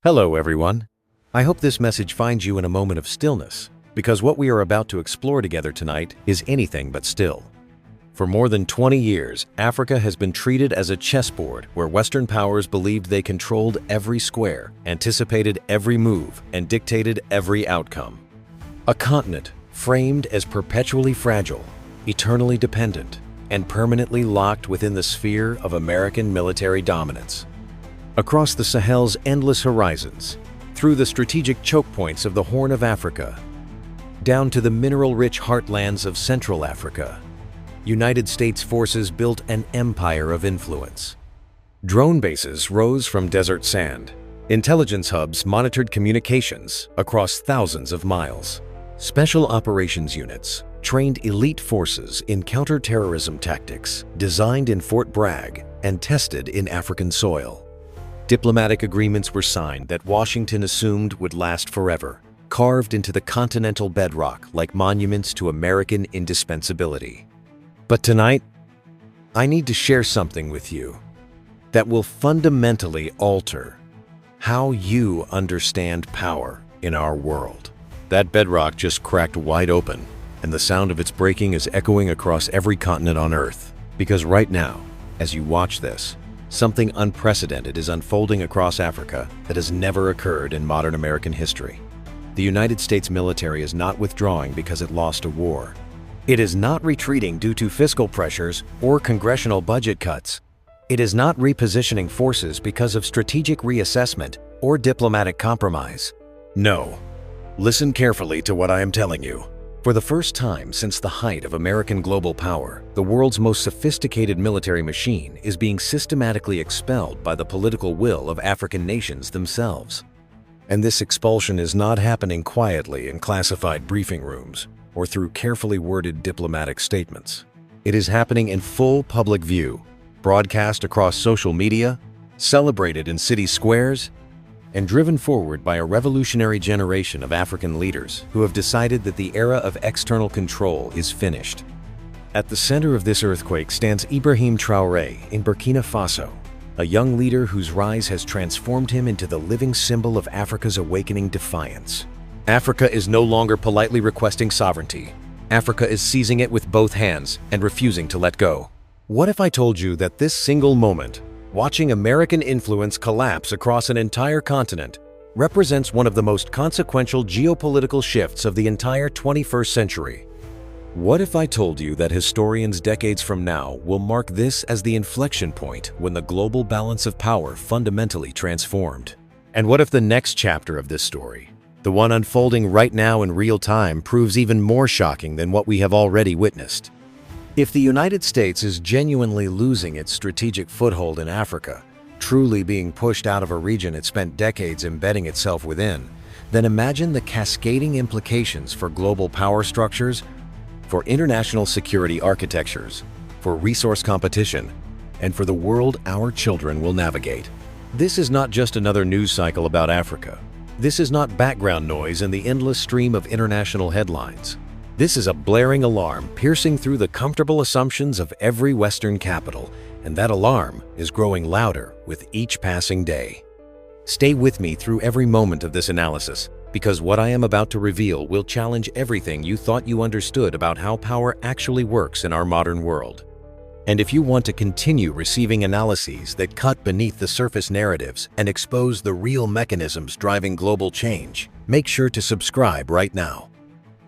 Hello everyone. I hope this message finds you in a moment of stillness, because what we are about to explore together tonight is anything but still. For more than 20 years, Africa has been treated as a chessboard where Western powers believed they controlled every square, anticipated every move, and dictated every outcome. A continent framed as perpetually fragile, eternally dependent, and permanently locked within the sphere of American military dominance. Across the Sahel's endless horizons, through the strategic choke points of the Horn of Africa, down to the mineral-rich heartlands of Central Africa, United States forces built an empire of influence. Drone bases rose from desert sand. Intelligence hubs monitored communications across thousands of miles. Special operations units trained elite forces in counter-terrorism tactics designed in Fort Bragg and tested in African soil. Diplomatic agreements were signed that Washington assumed would last forever, carved into the continental bedrock like monuments to American indispensability. But tonight, I need to share something with you that will fundamentally alter how you understand power in our world. That bedrock just cracked wide open, and the sound of its breaking is echoing across every continent on Earth. Because right now, as you watch this, something unprecedented is unfolding across Africa that has never occurred in modern American history. The United States military is not withdrawing because it lost a war. It is not retreating due to fiscal pressures or congressional budget cuts. It is not repositioning forces because of strategic reassessment or diplomatic compromise. No. Listen carefully to what I am telling you. For the first time since the height of American global power, the world's most sophisticated military machine is being systematically expelled by the political will of African nations themselves. And this expulsion is not happening quietly in classified briefing rooms or through carefully worded diplomatic statements. It is happening in full public view, broadcast across social media, celebrated in city squares, and driven forward by a revolutionary generation of African leaders who have decided that the era of external control is finished. At the center of this earthquake stands Ibrahim Traoré in Burkina Faso, a young leader whose rise has transformed him into the living symbol of Africa's awakening defiance. Africa is no longer politely requesting sovereignty. Africa is seizing it with both hands and refusing to let go. What if I told you that this single moment, watching American influence collapse across an entire continent, represents one of the most consequential geopolitical shifts of the entire 21st century? What if I told you that historians decades from now will mark this as the inflection point when the global balance of power fundamentally transformed? And what if the next chapter of this story, the one unfolding right now in real time, proves even more shocking than what we have already witnessed? If the United States is genuinely losing its strategic foothold in Africa, truly being pushed out of a region it spent decades embedding itself within, then imagine the cascading implications for global power structures, for international security architectures, for resource competition, and for the world our children will navigate. This is not just another news cycle about Africa. This is not background noise in the endless stream of international headlines. This is a blaring alarm piercing through the comfortable assumptions of every Western capital, and that alarm is growing louder with each passing day. Stay with me through every moment of this analysis, because what I am about to reveal will challenge everything you thought you understood about how power actually works in our modern world. And if you want to continue receiving analyses that cut beneath the surface narratives and expose the real mechanisms driving global change, make sure to subscribe right now.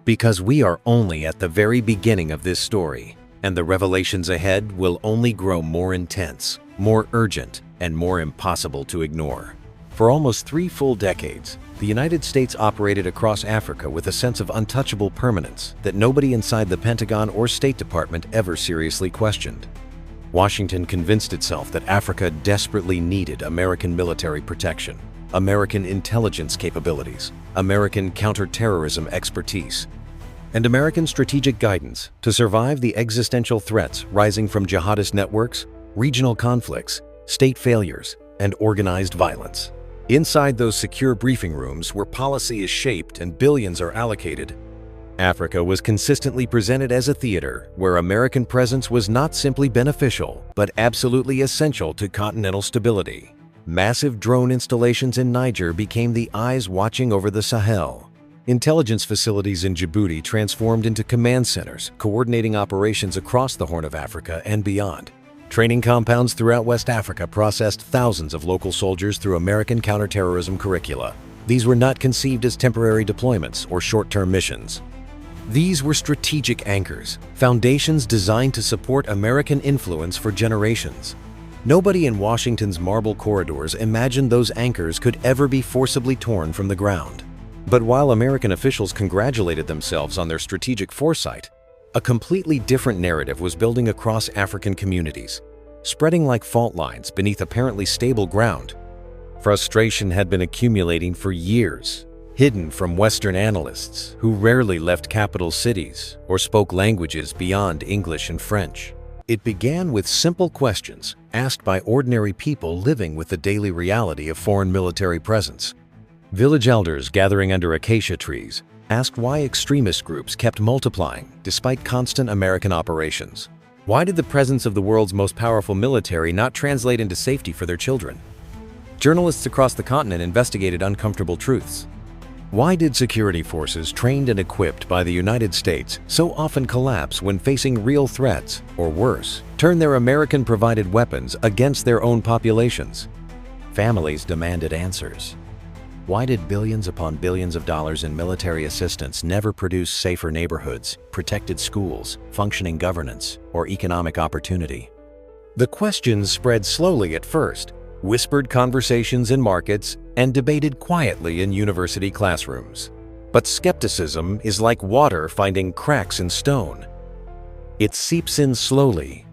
Because we are only at the very beginning of this story, and the revelations ahead will only grow more intense, more urgent, and more impossible to ignore. For almost 3 full decades, the United States operated across Africa with a sense of untouchable permanence that nobody inside the Pentagon or State Department ever seriously questioned. Washington convinced itself that Africa desperately needed American military protection, American intelligence capabilities, American counterterrorism expertise, and American strategic guidance to survive the existential threats rising from jihadist networks, regional conflicts, state failures, and organized violence. Inside those secure briefing rooms where policy is shaped and billions are allocated, Africa was consistently presented as a theater where American presence was not simply beneficial, but absolutely essential to continental stability. massive drone installations in Niger became the eyes watching over the Sahel. Intelligence facilities in Djibouti transformed into command centers, coordinating operations across the Horn of Africa and beyond. Training compounds throughout West Africa processed thousands of local soldiers through American counterterrorism curricula. These were not conceived as temporary deployments or short-term missions. These were strategic anchors, foundations designed to support American influence for generations. Nobody in Washington's marble corridors imagined those anchors could ever be forcibly torn from the ground. But while American officials congratulated themselves on their strategic foresight, a completely different narrative was building across African communities, spreading like fault lines beneath apparently stable ground. Frustration had been accumulating for years, hidden from Western analysts who rarely left capital cities or spoke languages beyond English and French. It began with simple questions asked by ordinary people living with the daily reality of foreign military presence. Village elders gathering under acacia trees asked why extremist groups kept multiplying despite constant American operations. Why did the presence of the world's most powerful military not translate into safety for their children? Journalists across the continent investigated uncomfortable truths. Why did security forces trained and equipped by the United States so often collapse when facing real threats, or worse, turn their American-provided weapons against their own populations? Families demanded answers. Why did billions upon billions of dollars in military assistance never produce safer neighborhoods, protected schools, functioning governance, or economic opportunity? The questions spread slowly at first, whispered conversations in markets, and debated quietly in university classrooms. But skepticism is like water finding cracks in stone. It seeps in slowly,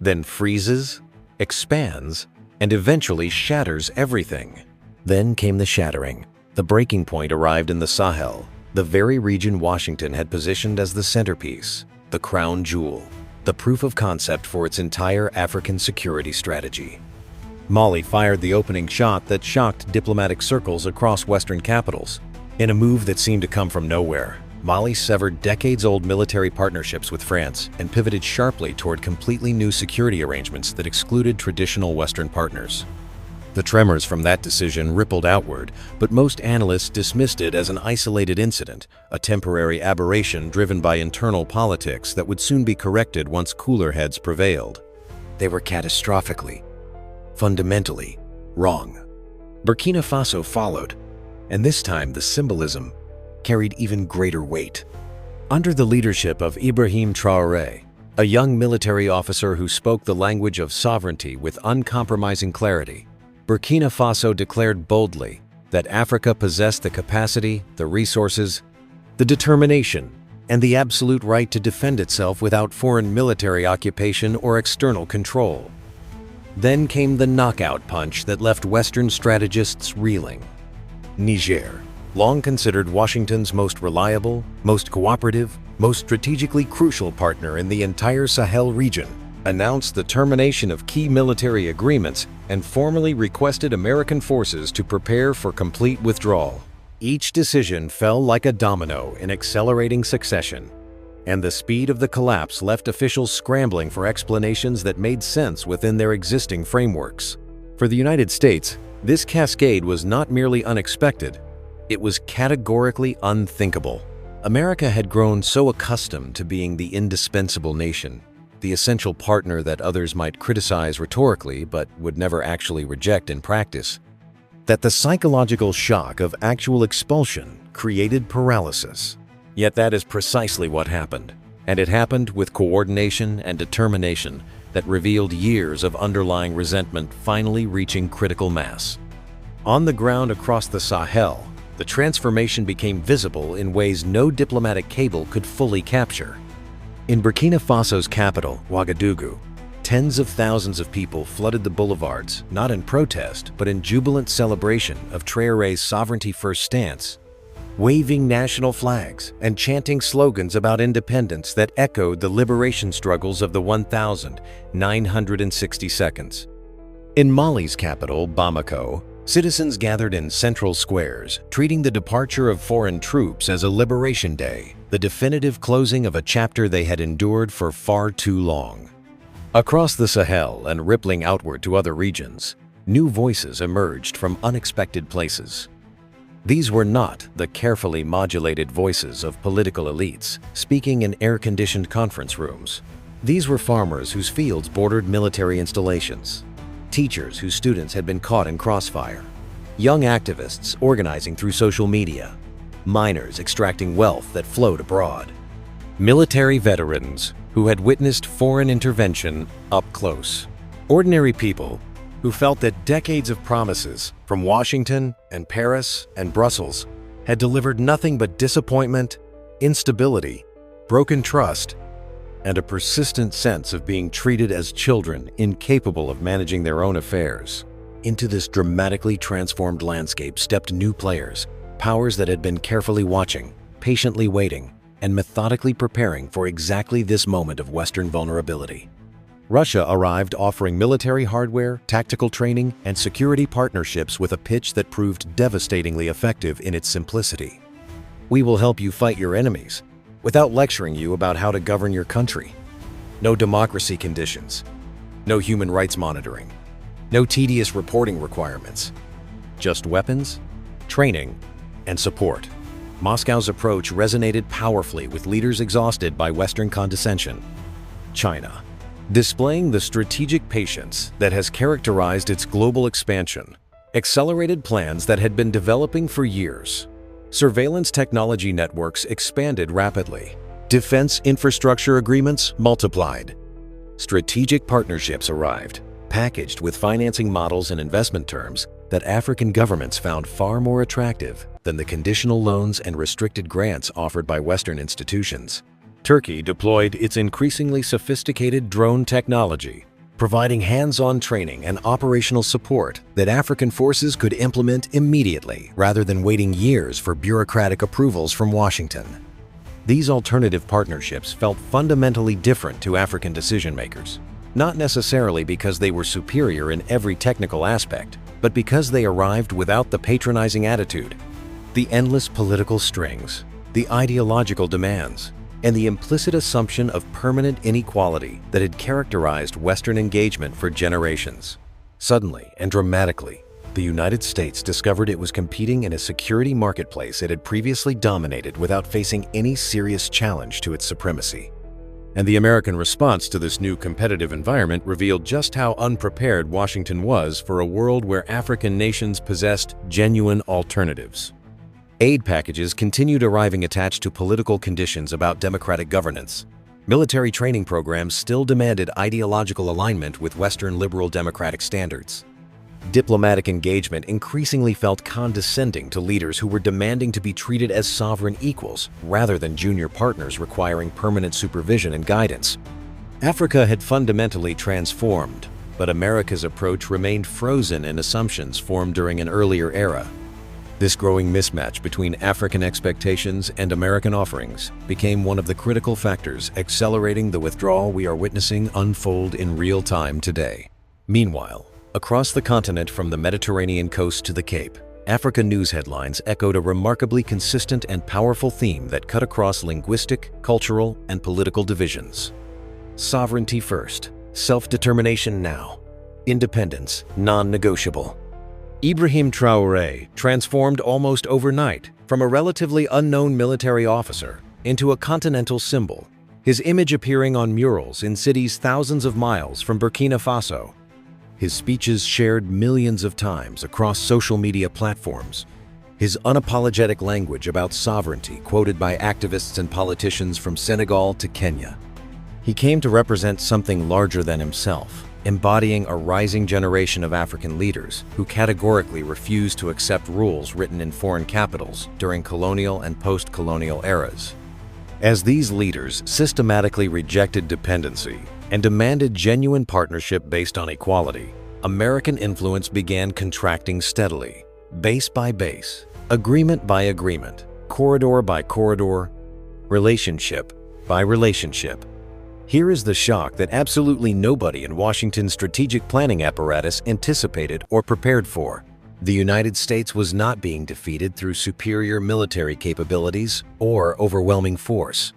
then freezes, expands, and eventually shatters everything. Then came the shattering. The breaking point arrived in the Sahel, the very region Washington had positioned as the centerpiece, the crown jewel, the proof of concept for its entire African security strategy. Mali fired the opening shot that shocked diplomatic circles across Western capitals. In a move that seemed to come from nowhere, Mali severed decades-old military partnerships with France and pivoted sharply toward completely new security arrangements that excluded traditional Western partners. The tremors from that decision rippled outward, but most analysts dismissed it as an isolated incident, a temporary aberration driven by internal politics that would soon be corrected once cooler heads prevailed. They were catastrophically, fundamentally wrong. Burkina Faso followed, and this time the symbolism carried even greater weight. Under the leadership of Ibrahim Traoré, a young military officer who spoke the language of sovereignty with uncompromising clarity, Burkina Faso declared boldly that Africa possessed the capacity, the resources, the determination, and the absolute right to defend itself without foreign military occupation or external control. Then came the knockout punch that left Western strategists reeling. Niger, long considered Washington's most reliable, most cooperative, most strategically crucial partner in the entire Sahel region, announced the termination of key military agreements and formally requested American forces to prepare for complete withdrawal. Each decision fell like a domino in accelerating succession, and the speed of the collapse left officials scrambling for explanations that made sense within their existing frameworks. For the United States, this cascade was not merely unexpected, it was categorically unthinkable. America had grown so accustomed to being the indispensable nation, the essential partner that others might criticize rhetorically but would never actually reject in practice, that the psychological shock of actual expulsion created paralysis. Yet that is precisely what happened, and it happened with coordination and determination that revealed years of underlying resentment finally reaching critical mass. On the ground across the Sahel, the transformation became visible in ways no diplomatic cable could fully capture. In Burkina Faso's capital, Ouagadougou, tens of thousands of people flooded the boulevards, not in protest, but in jubilant celebration of Traoré's sovereignty-first stance, waving national flags and chanting slogans about independence that echoed the liberation struggles of the 1,960 seconds. In Mali's capital, Bamako, citizens gathered in central squares, treating the departure of foreign troops as a liberation day, the definitive closing of a chapter they had endured for far too long. Across the Sahel and rippling outward to other regions, new voices emerged from unexpected places. These were not the carefully modulated voices of political elites speaking in air-conditioned conference rooms. These were farmers whose fields bordered military installations, teachers whose students had been caught in crossfire, young activists organizing through social media, miners extracting wealth that flowed abroad, military veterans who had witnessed foreign intervention up close, ordinary people who felt that decades of promises from Washington and Paris and Brussels had delivered nothing but disappointment, instability, broken trust, and a persistent sense of being treated as children incapable of managing their own affairs. Into this dramatically transformed landscape stepped new players, powers that had been carefully watching, patiently waiting, and methodically preparing for exactly this moment of Western vulnerability. Russia arrived offering military hardware, tactical training, and security partnerships with a pitch that proved devastatingly effective in its simplicity. "We will help you fight your enemies, without lecturing you about how to govern your country. No democracy conditions, no human rights monitoring, no tedious reporting requirements. Just weapons, training, and support." Moscow's approach resonated powerfully with leaders exhausted by Western condescension. China, displaying the strategic patience that has characterized its global expansion, accelerated plans that had been developing for years. Surveillance technology networks expanded rapidly. Defense infrastructure agreements multiplied. Strategic partnerships arrived, packaged with financing models and investment terms that African governments found far more attractive than the conditional loans and restricted grants offered by Western institutions. Turkey deployed its increasingly sophisticated drone technology, providing hands-on training and operational support that African forces could implement immediately rather than waiting years for bureaucratic approvals from Washington. These alternative partnerships felt fundamentally different to African decision-makers, not necessarily because they were superior in every technical aspect, but because they arrived without the patronizing attitude, the endless political strings, the ideological demands, and the implicit assumption of permanent inequality that had characterized Western engagement for generations. Suddenly and dramatically, the United States discovered it was competing in a security marketplace it had previously dominated without facing any serious challenge to its supremacy. And the American response to this new competitive environment revealed just how unprepared Washington was for a world where African nations possessed genuine alternatives. Aid packages continued arriving attached to political conditions about democratic governance. Military training programs still demanded ideological alignment with Western liberal democratic standards. Diplomatic engagement increasingly felt condescending to leaders who were demanding to be treated as sovereign equals rather than junior partners requiring permanent supervision and guidance. Africa had fundamentally transformed, but America's approach remained frozen in assumptions formed during an earlier era. This growing mismatch between African expectations and American offerings became one of the critical factors accelerating the withdrawal we are witnessing unfold in real time today. Meanwhile, across the continent from the Mediterranean coast to the Cape, Africa news headlines echoed a remarkably consistent and powerful theme that cut across linguistic, cultural, and political divisions. Sovereignty first, self-determination now, independence non-negotiable. Ibrahim Traoré transformed almost overnight from a relatively unknown military officer into a continental symbol, his image appearing on murals in cities thousands of miles from Burkina Faso. His speeches shared millions of times across social media platforms, his unapologetic language about sovereignty quoted by activists and politicians from Senegal to Kenya. He came to represent something larger than himself, embodying a rising generation of African leaders who categorically refused to accept rules written in foreign capitals during colonial and post-colonial eras. As these leaders systematically rejected dependency and demanded genuine partnership based on equality, American influence began contracting steadily, base by base, agreement by agreement, corridor by corridor, relationship by relationship. Here is the shock that absolutely nobody in Washington's strategic planning apparatus anticipated or prepared for. The United States was not being defeated through superior military capabilities or overwhelming force.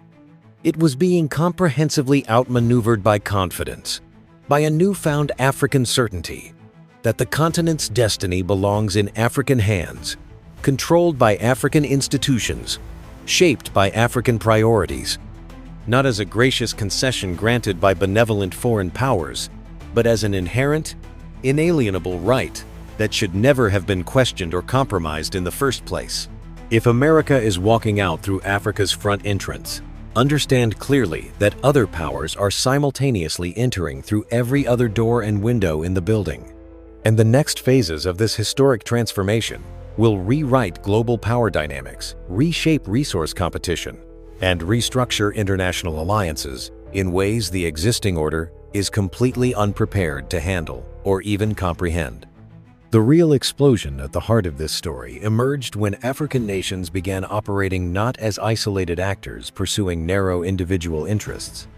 It was being comprehensively outmaneuvered by confidence, by a newfound African certainty, that the continent's destiny belongs in African hands, controlled by African institutions, shaped by African priorities, not as a gracious concession granted by benevolent foreign powers, but as an inherent, inalienable right that should never have been questioned or compromised in the first place. If America is walking out through Africa's front entrance, understand clearly that other powers are simultaneously entering through every other door and window in the building. And the next phases of this historic transformation will rewrite global power dynamics, reshape resource competition, and restructure international alliances in ways the existing order is completely unprepared to handle or even comprehend. The real explosion at the heart of this story emerged when African nations began operating not as isolated actors pursuing narrow individual interests,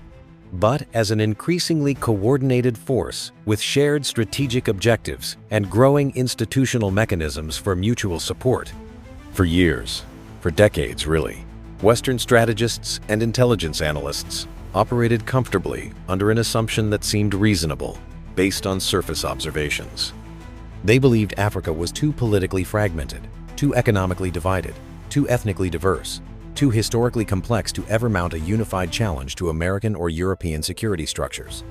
but as an increasingly coordinated force with shared strategic objectives and growing institutional mechanisms for mutual support. For years, for decades really, Western strategists and intelligence analysts operated comfortably under an assumption that seemed reasonable, based on surface observations. They believed Africa was too politically fragmented, too economically divided, too ethnically diverse, too historically complex to ever mount a unified challenge to American or European security structures.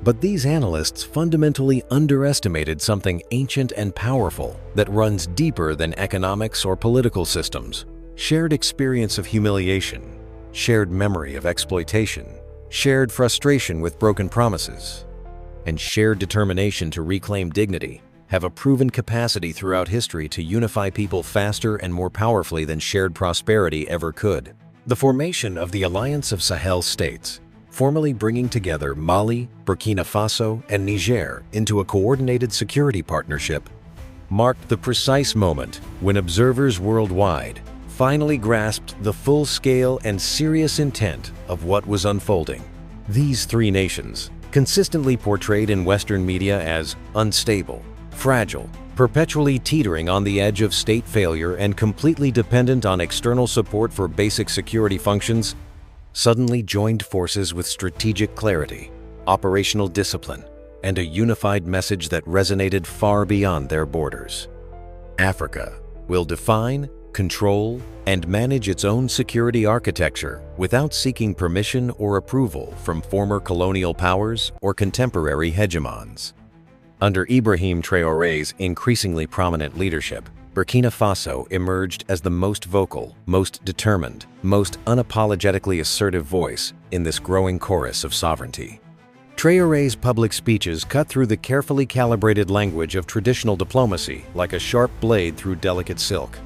But these analysts fundamentally underestimated something ancient and powerful that runs deeper than economics or political systems: shared experience of humiliation, shared memory of exploitation, shared frustration with broken promises, and shared determination to reclaim dignity have a proven capacity throughout history to unify people faster and more powerfully than shared prosperity ever could. The formation of the Alliance of Sahel States, formally bringing together Mali, Burkina Faso, and Niger into a coordinated security partnership, marked the precise moment when observers worldwide finally grasped the full scale and serious intent of what was unfolding. These three nations, consistently portrayed in Western media as unstable, fragile, perpetually teetering on the edge of state failure and completely dependent on external support for basic security functions, suddenly joined forces with strategic clarity, operational discipline, and a unified message that resonated far beyond their borders. Africa will define, control, and manage its own security architecture without seeking permission or approval from former colonial powers or contemporary hegemons. Under Ibrahim Traoré's increasingly prominent leadership, Burkina Faso emerged as the most vocal, most determined, most unapologetically assertive voice in this growing chorus of sovereignty. Traoré's public speeches cut through the carefully calibrated language of traditional diplomacy like a sharp blade through delicate silk.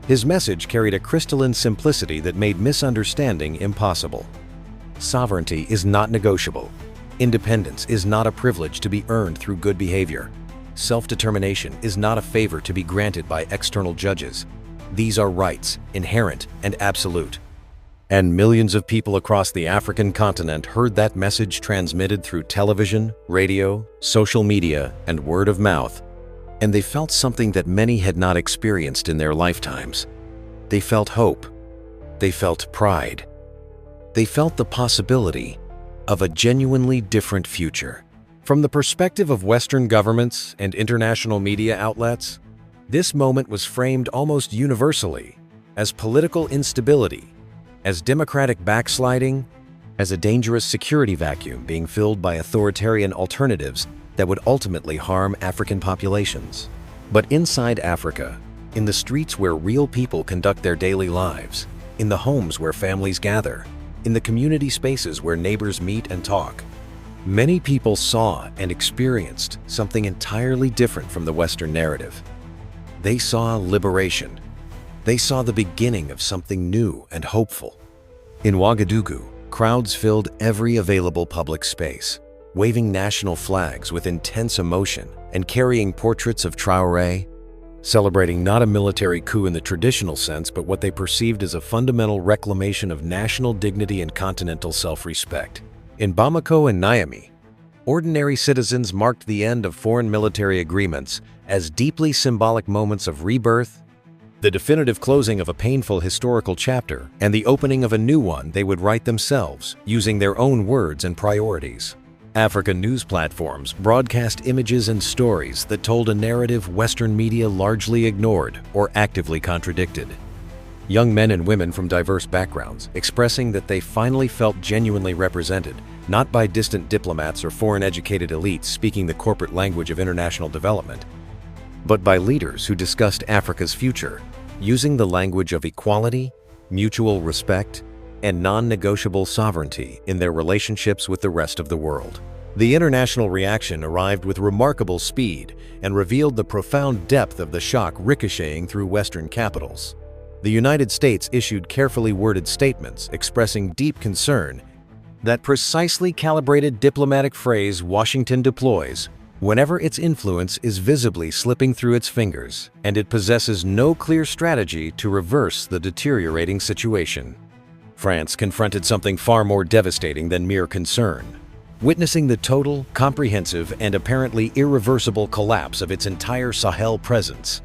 His message carried a crystalline simplicity that made misunderstanding impossible. Sovereignty is not negotiable. Independence is not a privilege to be earned through good behavior. Self-determination is not a favor to be granted by external judges. These are rights, inherent and absolute. And millions of people across the African continent heard that message transmitted through television, radio, social media, and word of mouth. And they felt something that many had not experienced in their lifetimes. They felt hope. They felt pride. They felt the possibility of a genuinely different future. From the perspective of Western governments and international media outlets, this moment was framed almost universally as political instability, as democratic backsliding, as a dangerous security vacuum being filled by authoritarian alternatives that would ultimately harm African populations. But inside Africa, in the streets where real people conduct their daily lives, in the homes where families gather, in the community spaces where neighbors meet and talk, many people saw and experienced something entirely different from the Western narrative. They saw liberation. They saw the beginning of something new and hopeful. In Ouagadougou, crowds filled every available public space, waving national flags with intense emotion and carrying portraits of Traoré, celebrating not a military coup in the traditional sense, but what they perceived as a fundamental reclamation of national dignity and continental self-respect. In Bamako and Niamey, ordinary citizens marked the end of foreign military agreements as deeply symbolic moments of rebirth, the definitive closing of a painful historical chapter, and the opening of a new one they would write themselves, using their own words and priorities. Africa news platforms broadcast images and stories that told a narrative Western media largely ignored or actively contradicted. Young men and women from diverse backgrounds expressing that they finally felt genuinely represented, not by distant diplomats or foreign-educated elites speaking the corporate language of international development, but by leaders who discussed Africa's future, using the language of equality, mutual respect, and non-negotiable sovereignty in their relationships with the rest of the world. The international reaction arrived with remarkable speed and revealed the profound depth of the shock ricocheting through Western capitals. The United States issued carefully worded statements expressing deep concern that precisely calibrated diplomatic phrase Washington deploys whenever its influence is visibly slipping through its fingers and it possesses no clear strategy to reverse the deteriorating situation. France confronted something far more devastating than mere concern, witnessing the total, comprehensive, and apparently irreversible collapse of its entire Sahel presence,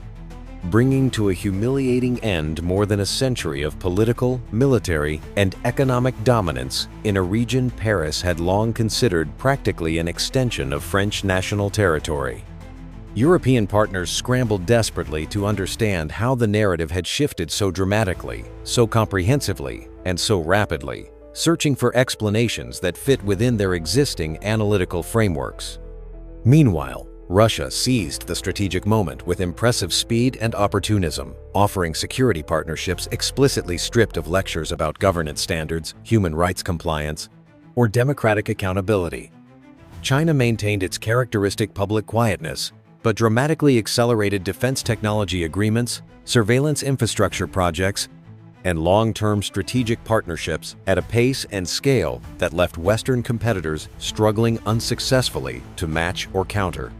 bringing to a humiliating end more than a century of political, military, and economic dominance in a region Paris had long considered practically an extension of French national territory. European partners scrambled desperately to understand how the narrative had shifted so dramatically, so comprehensively, and so rapidly, searching for explanations that fit within their existing analytical frameworks. Meanwhile, Russia seized the strategic moment with impressive speed and opportunism, offering security partnerships explicitly stripped of lectures about governance standards, human rights compliance, or democratic accountability. China maintained its characteristic public quietness, but dramatically accelerated defense technology agreements, surveillance infrastructure projects, and long-term strategic partnerships at a pace and scale that left Western competitors struggling unsuccessfully to match or counter.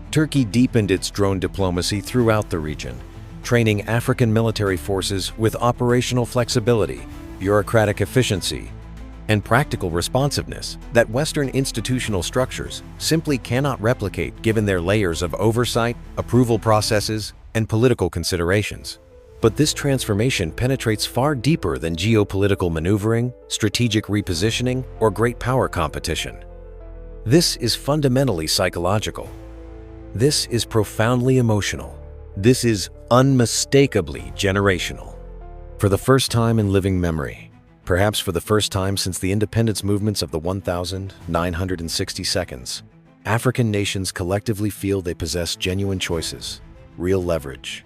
Turkey deepened its drone diplomacy throughout the region, training African military forces with operational flexibility, bureaucratic efficiency, and practical responsiveness that Western institutional structures simply cannot replicate given their layers of oversight, approval processes, and political considerations. But this transformation penetrates far deeper than geopolitical maneuvering, strategic repositioning, or great power competition. This is fundamentally psychological. This is profoundly emotional. This is unmistakably generational. For the first time in living memory, perhaps for the first time since the independence movements of the 1960 seconds, African nations collectively feel they possess genuine choices, real leverage,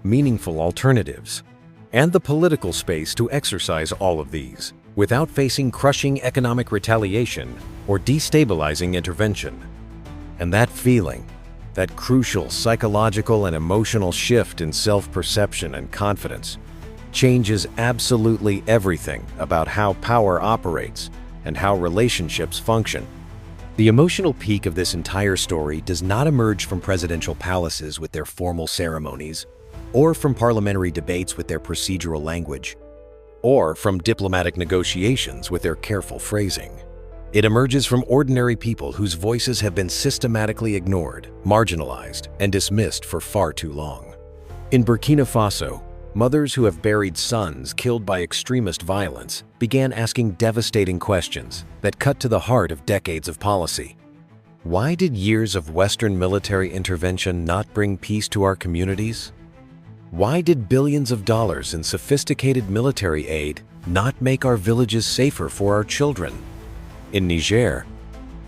meaningful alternatives, and the political space to exercise all of these without facing crushing economic retaliation or destabilizing intervention. And that feeling, that crucial psychological and emotional shift in self-perception and confidence, changes absolutely everything about how power operates and how relationships function. The emotional peak of this entire story does not emerge from presidential palaces with their formal ceremonies, or from parliamentary debates with their procedural language, or from diplomatic negotiations with their careful phrasing. It emerges from ordinary people whose voices have been systematically ignored, marginalized, and dismissed for far too long. In Burkina Faso, mothers who have buried sons killed by extremist violence began asking devastating questions that cut to the heart of decades of policy. Why did years of Western military intervention not bring peace to our communities? Why did billions of dollars in sophisticated military aid not make our villages safer for our children? In Niger,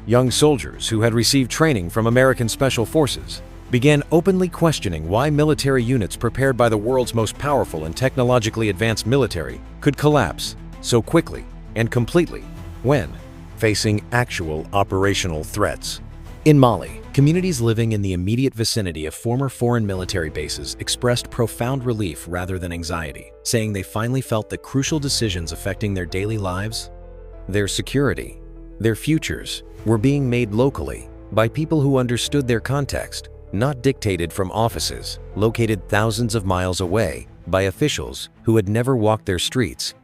young soldiers who had received training from American Special Forces began openly questioning why military units prepared by the world's most powerful and technologically advanced military could collapse so quickly and completely when facing actual operational threats. In Mali, communities living in the immediate vicinity of former foreign military bases expressed profound relief rather than anxiety, saying they finally felt that crucial decisions affecting their daily lives, their security, their futures, were being made locally by people who understood their context, not dictated from offices located thousands of miles away by officials who had never walked their streets,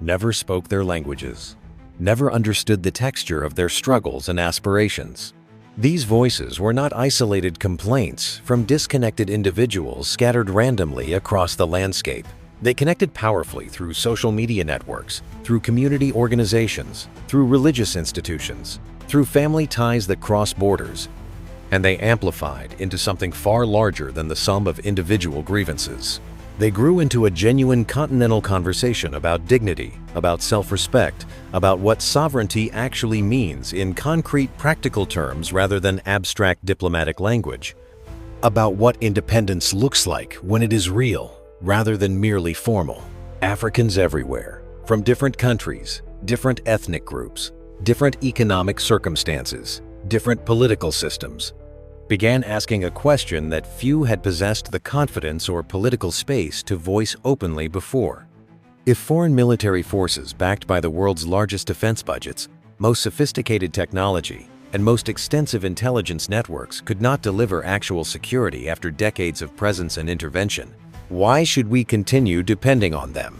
never spoke their languages, never understood the texture of their struggles and aspirations. These voices were not isolated complaints from disconnected individuals scattered randomly across the landscape. They connected powerfully through social media networks, through community organizations, through religious institutions, through family ties that cross borders, and they amplified into something far larger than the sum of individual grievances. They grew into a genuine continental conversation about dignity, about self-respect, about what sovereignty actually means in concrete, practical terms rather than abstract diplomatic language, about what independence looks like when it is real rather than merely formal. Africans everywhere, from different countries, different ethnic groups, different economic circumstances, different political systems, began asking a question that few had possessed the confidence or political space to voice openly before. If foreign military forces backed by the world's largest defense budgets, most sophisticated technology, and most extensive intelligence networks could not deliver actual security after decades of presence and intervention, why should we continue depending on them?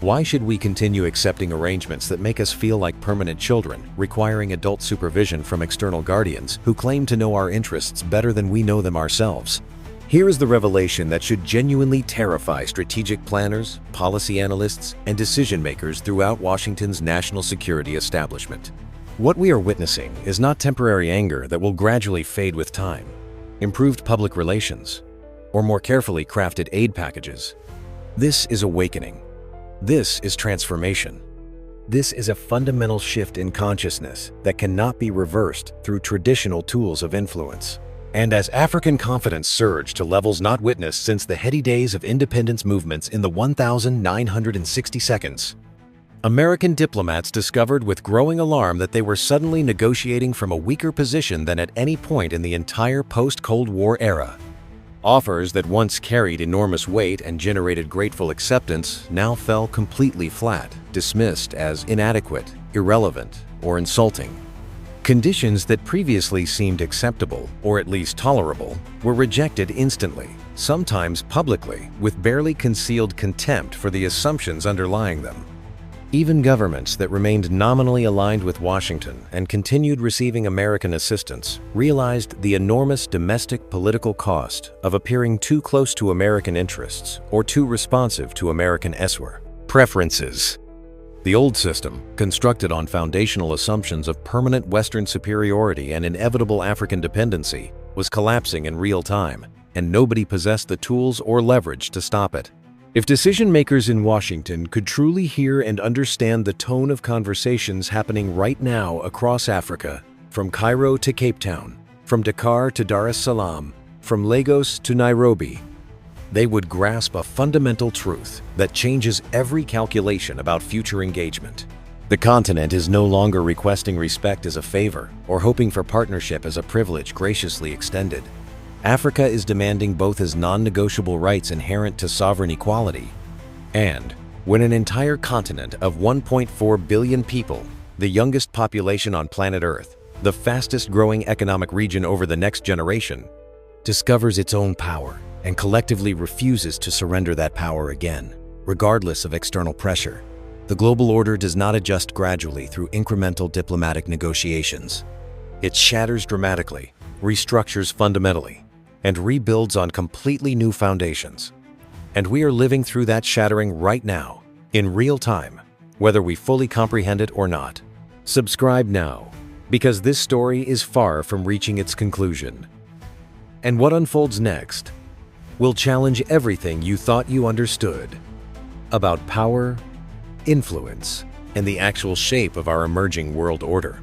Why should we continue accepting arrangements that make us feel like permanent children, requiring adult supervision from external guardians who claim to know our interests better than we know them ourselves? Here is the revelation that should genuinely terrify strategic planners, policy analysts, and decision-makers throughout Washington's national security establishment. What we are witnessing is not temporary anger that will gradually fade with time, improved public relations, or more carefully crafted aid packages. This is awakening. This is transformation. This is a fundamental shift in consciousness that cannot be reversed through traditional tools of influence. And as African confidence surged to levels not witnessed since the heady days of independence movements in the 1960 seconds, American diplomats discovered with growing alarm that they were suddenly negotiating from a weaker position than at any point in the entire post-Cold War era. Offers that once carried enormous weight and generated grateful acceptance now fell completely flat, dismissed as inadequate, irrelevant, or insulting. Conditions that previously seemed acceptable, or at least tolerable, were rejected instantly, sometimes publicly, with barely concealed contempt for the assumptions underlying them. Even governments that remained nominally aligned with Washington and continued receiving American assistance realized the enormous domestic political cost of appearing too close to American interests or too responsive to American preferences. The old system, constructed on foundational assumptions of permanent Western superiority and inevitable African dependency, was collapsing in real time, and nobody possessed the tools or leverage to stop it. If decision-makers in Washington could truly hear and understand the tone of conversations happening right now across Africa, from Cairo to Cape Town, from Dakar to Dar es Salaam, from Lagos to Nairobi, they would grasp a fundamental truth that changes every calculation about future engagement. The continent is no longer requesting respect as a favor or hoping for partnership as a privilege graciously extended. Africa is demanding both as non-negotiable rights inherent to sovereign equality, and when an entire continent of 1.4 billion people, the youngest population on planet Earth, the fastest growing economic region over the next generation, discovers its own power and collectively refuses to surrender that power again, regardless of external pressure, the global order does not adjust gradually through incremental diplomatic negotiations. It shatters dramatically, restructures fundamentally, and rebuilds on completely new foundations. And we are living through that shattering right now, in real time, whether we fully comprehend it or not. Subscribe now, because this story is far from reaching its conclusion. And what unfolds next will challenge everything you thought you understood about power, influence, and the actual shape of our emerging world order.